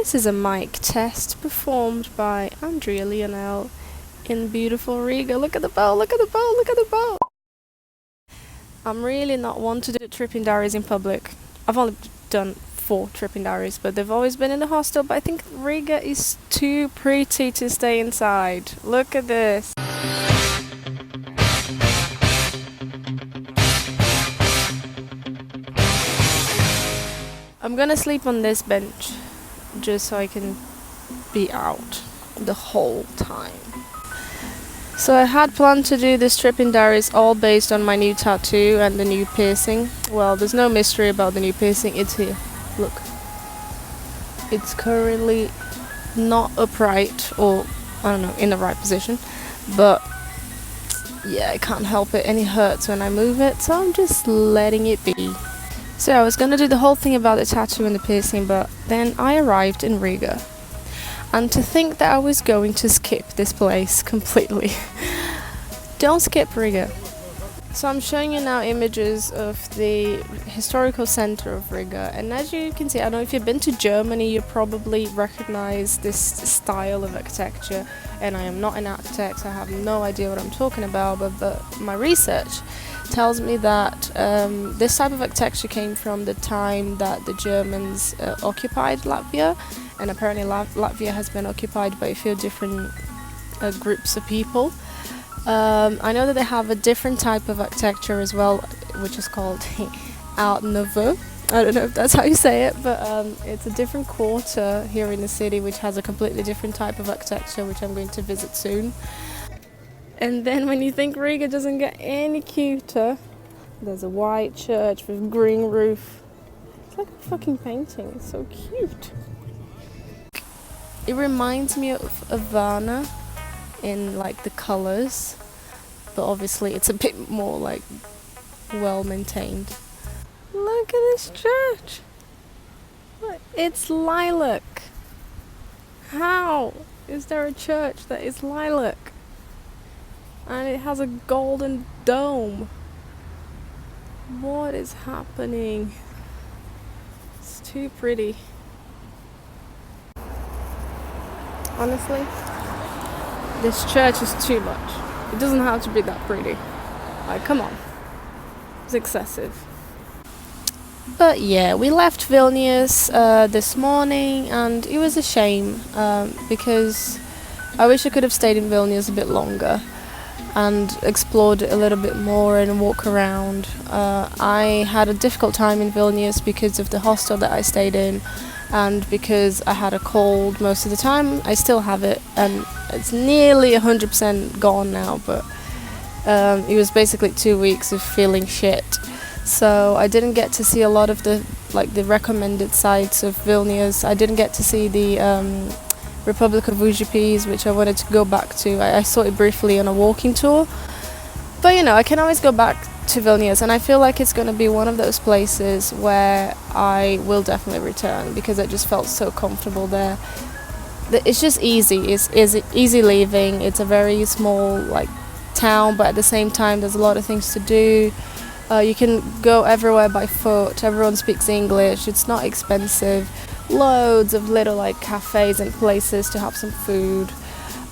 This is a mic test performed by Andrea Lionel in beautiful Riga. Look at the bow, look at the bow, look at the bow. I'm really not one to do tripping diaries in public. I've only done 4 tripping diaries, but they've always been in the hostel. But I think Riga is too pretty to stay inside. Look at this. I'm gonna sleep on this bench just so I can be out the whole time. So I had planned to do this tripping diaries all based on my new tattoo and the new piercing. Well, there's no mystery about the new piercing, it's here. Look. It's currently not upright or, I don't know, in the right position. But yeah, I can't help it, and it hurts when I move it, so I'm just letting it be. So I was gonna do the whole thing about the tattoo and the piercing, but then I arrived in Riga. And to think that I was going to skip this place completely. Don't skip Riga. So I'm showing you now images of the historical center of Riga, and as you can see, I don't know if you've been to Germany, you probably recognize this style of architecture, and I am not an architect, so I have no idea what I'm talking about, but my research tells me that this type of architecture came from the time that the Germans occupied Latvia, and apparently Latvia has been occupied by a few different groups of people. I know that they have a different type of architecture as well, which is called Art Nouveau. I don't know if that's how you say it, but it's a different quarter here in the city which has a completely different type of architecture, which I'm going to visit soon. And then when you think Riga doesn't get any cuter, there's a white church with green roof. It's like a fucking painting, it's so cute. It reminds me of Havana in like the colours, but obviously it's a bit more like well maintained. Look at this church! Look, it's lilac! How is there a church that is lilac? And it has a golden dome. What is happening? It's too pretty. Honestly, this church is too much. It doesn't have to be that pretty. Like, come on. It's excessive. But yeah, we left Vilnius this morning, and it was a shame because I wish I could have stayed in Vilnius a bit longer and explored it a little bit more and walk around. I had a difficult time in Vilnius because of the hostel that I stayed in, and because I had a cold most of the time. I still have it, and it's nearly 100% gone now, but it was basically 2 weeks of feeling shit. So I didn't get to see a lot of the recommended sites of Vilnius. I didn't get to see the Republic of Ujipis, which I wanted to go back to. I saw it briefly on a walking tour, but you know, I can always go back to Vilnius, and I feel like it's going to be one of those places where I will definitely return because I just felt so comfortable there. It's just easy. It's easy leaving. It's a very small like town, but at the same time there's a lot of things to do. You can go everywhere by foot. Everyone speaks English. It's not expensive. Loads of little like cafes and places to have some food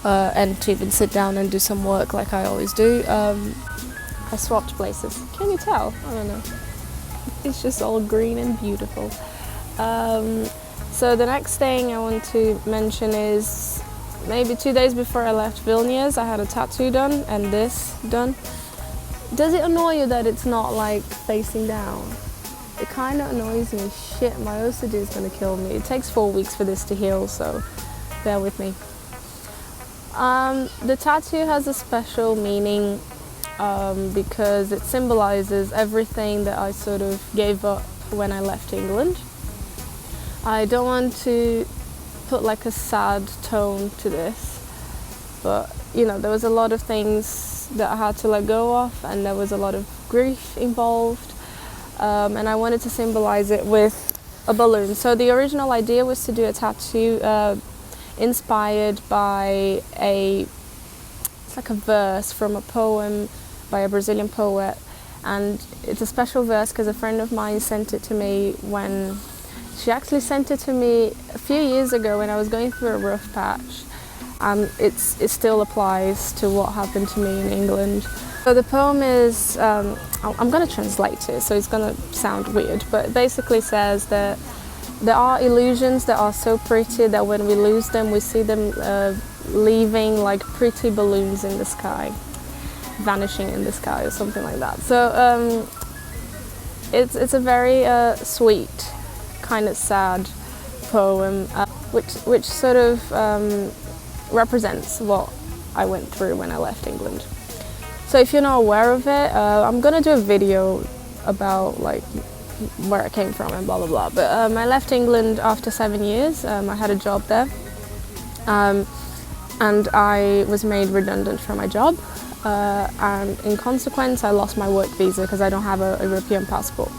and to even sit down and do some work like I always do. I swapped places. Can you tell? I don't know. It's just all green and beautiful. So the next thing I want to mention is maybe 2 days before I left Vilnius, I had a tattoo done and this done. Does it annoy you that it's not like facing down? It kind of annoys me. Shit, my OCD is going to kill me. It takes 4 weeks for this to heal, so bear with me. The tattoo has a special meaning because it symbolizes everything that I sort of gave up when I left England. I don't want to put like a sad tone to this, but you know, there was a lot of things that I had to let go of, and there was a lot of grief involved, and I wanted to symbolize it with a balloon. So the original idea was to do a tattoo inspired by it's like a verse from a poem by a Brazilian poet, and it's a special verse because a friend of mine sent it to me when She actually sent it to me a few years ago when I was going through a rough patch. It still applies to what happened to me in England. So the poem is, I'm going to translate it, so it's going to sound weird, but it basically says that there are illusions that are so pretty that when we lose them, we see them leaving like pretty balloons in the sky, vanishing in the sky or something like that. So it's a very sweet, kind of sad poem, which sort of represents what I went through when I left England. So if you're not aware of it, I'm gonna do a video about like where I came from and blah blah blah. But I left England after 7 years. I had a job there, and I was made redundant from my job, and in consequence I lost my work visa because I don't have a European passport.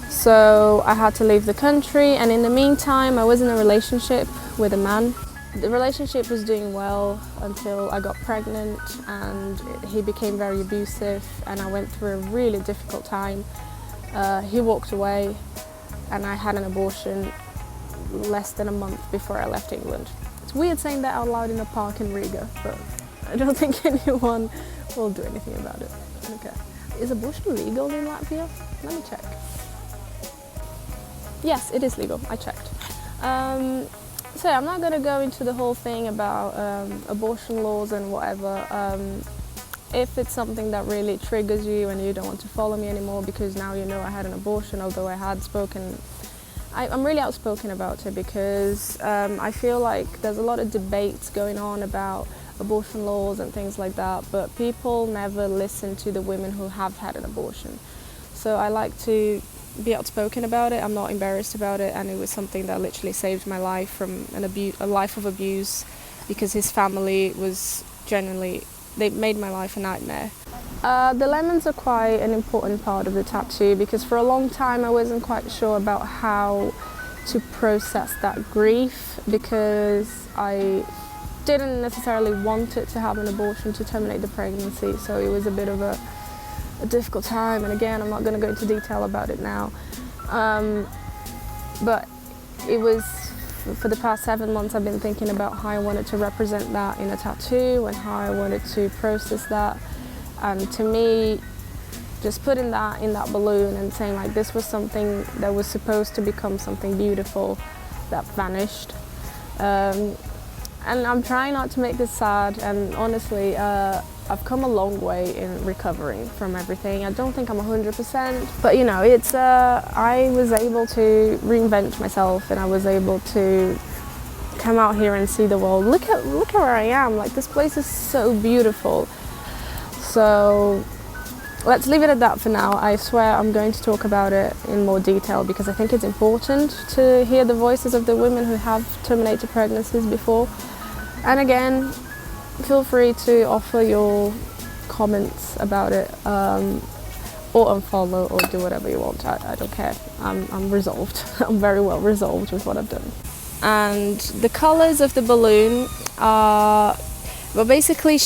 So I had to leave the country, and in the meantime I was in a relationship with a man. The relationship was doing well until I got pregnant, and he became very abusive, and I went through a really difficult time. He walked away, and I had an abortion less than a month before I left England. It's weird saying that out loud in a park in Riga, but I don't think anyone will do anything about it. Okay. Is abortion legal in Latvia? Let me check. Yes, it is legal. I checked. So I'm not going to go into the whole thing about abortion laws and whatever. If it's something that really triggers you and you don't want to follow me anymore because now you know I had an abortion, although I had spoken, I'm really outspoken about it because I feel like there's a lot of debates going on about abortion laws and things like that, but people never listen to the women who have had an abortion. So I like to be outspoken about it. I'm not embarrassed about it, and it was something that literally saved my life from a life of abuse, because his family was genuinely, they made my life a nightmare. The lemons are quite an important part of the tattoo because for a long time I wasn't quite sure about how to process that grief, because I didn't necessarily want it to have an abortion to terminate the pregnancy, so it was a bit of a difficult time, and again I'm not going to go into detail about it now, but it was, for the past 7 months I've been thinking about how I wanted to represent that in a tattoo and how I wanted to process that, and to me just putting that in that balloon and saying like this was something that was supposed to become something beautiful that vanished, and I'm trying not to make this sad, and honestly I've come a long way in recovering from everything. I don't think I'm 100%, but you know, it's I was able to reinvent myself, and I was able to come out here and see the world. Look at where I am. Like, this place is so beautiful. So let's leave it at that for now. I swear I'm going to talk about it in more detail because I think it's important to hear the voices of the women who have terminated pregnancies before. And again, feel free to offer your comments about it, or unfollow, or do whatever you want. I don't care. I'm resolved. I'm very well resolved with what I've done. And the colours of the balloon are, well, basically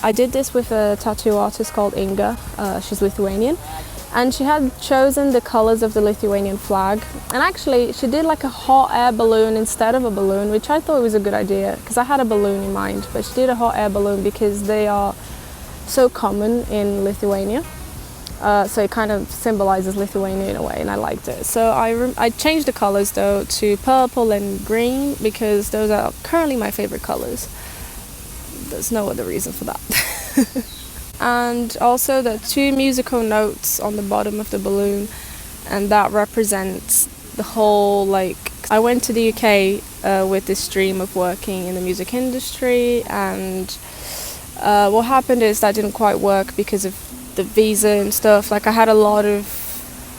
I did this with a tattoo artist called Inga. She's Lithuanian. And she had chosen the colours of the Lithuanian flag. And actually, she did like a hot air balloon instead of a balloon, which I thought was a good idea, because I had a balloon in mind. But she did a hot air balloon because they are so common in Lithuania. So it kind of symbolises Lithuania in a way, and I liked it. So I changed the colours though to purple and green, because those are currently my favourite colours. There's no other reason for that. And also the 2 musical notes on the bottom of the balloon, and that represents the whole, like, I went to the UK with this dream of working in the music industry, and what happened is that didn't quite work because of the visa and stuff. Like, I had a lot of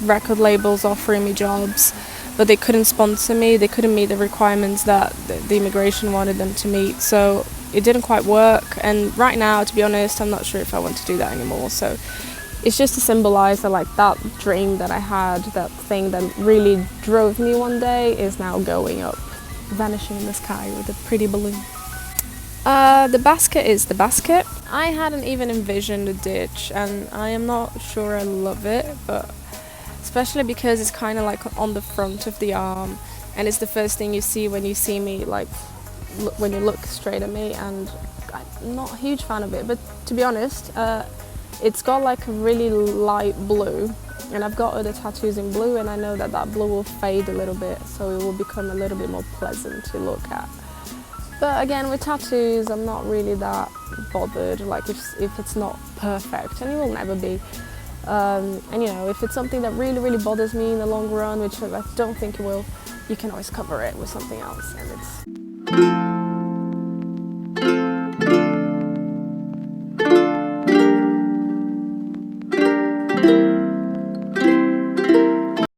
record labels offering me jobs, but they couldn't sponsor me. They couldn't meet the requirements that the immigration wanted them to meet, so it didn't quite work. And right now, to be honest, I'm not sure if I want to do that anymore. So it's just to symbolize that, like, that dream that I had, that thing that really drove me one day, is now going up, vanishing in the sky with a pretty balloon. The basket is the basket. I hadn't even envisioned a ditch, and I am not sure I love it, but especially because it's kind of like on the front of the arm, and it's the first thing you see when you see me, like when you look straight at me. And I'm not a huge fan of it, but to be honest, it's got like a really light blue, and I've got other tattoos in blue, and I know that that blue will fade a little bit, so it will become a little bit more pleasant to look at. But again, with tattoos, I'm not really that bothered, like if it's not perfect, and it will never be. And you know, if it's something that really bothers me in the long run, which I don't think it will, you can always cover it with something else, and it's